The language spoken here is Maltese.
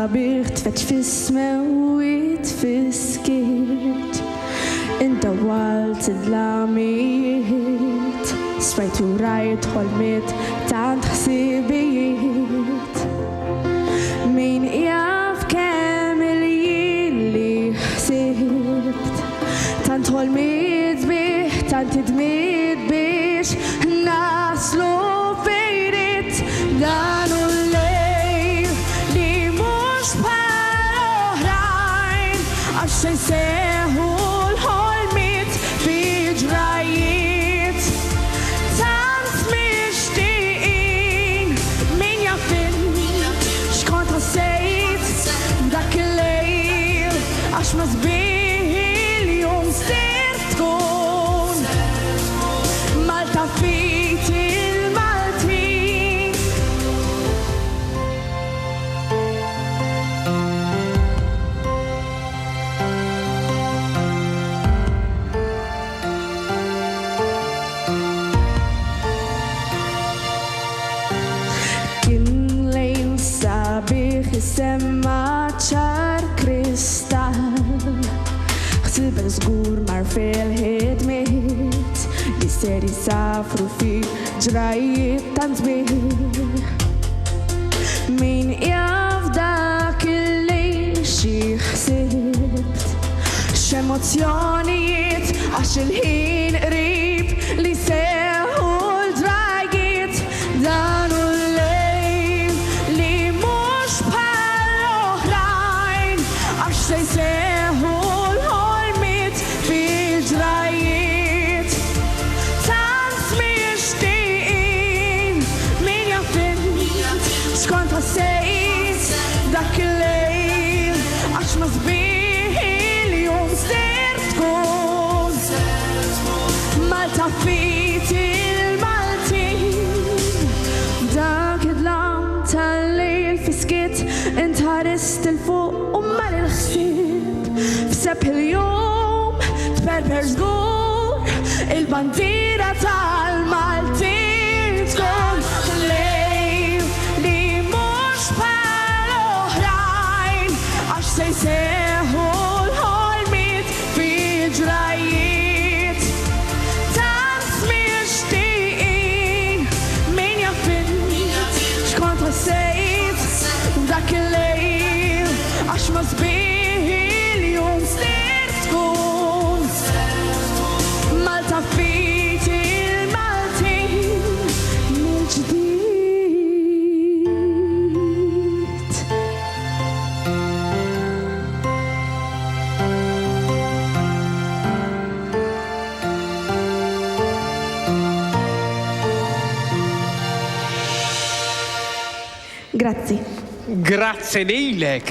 sabiħ tfeċ fismewit fiskiet Inta walt id-lamijiet Svajtu rajt ħolmiet tant ħsibijiet Min jaf kemm il-jien li ħsibt Tant ħolmiet bih, tant idmiet biex naslu fejrit Dan u l-lejl li mux bħal oħrajn Għax se jseħħu l-ħolmiet fi ġrajiet Tant mixtieqin min jafin x'kont ħassejt dak il-lejl Għax ma sbieħ il-jum sir tkun Malta fit il-Maltin Kien lejl sabiħ jisemma ċar kristall Ħsibek żgur mar fil-ħidmiet li ser jisafru fi ġrajiet tant sbieħ Min jaf dak il-lejl xi ħsibt X'emozzjonijiet għax il-ħin qrib li seħħu l-ġrajiet Dan u l-lejl li mhux bħal oħrajn għax se jseħħu l-ħolmiet fil-ġrajiet Tant mixtieqin min jafin x'kont ħassejt dak il-lejl għax ma sbieħ il-jum ser tkun Malta fit il-Maltin Dak id-lam tal-lejl fiskiet intħarist il-fuq u mal il-ħsieb F'seb il-jum tperper żgur il-bandira tal-Maltin tkun lejl li mhux bħal oħrajn għax se jseħħu l-ħolmiet fil-ġrajiet Tant mixtieqin min jafin x'kont ħassejt dak il-lejl għax ma sbieħ il-jum ser tkun Malta fit il-Maltin mill-ġdid Grazzi. Grazie lilek,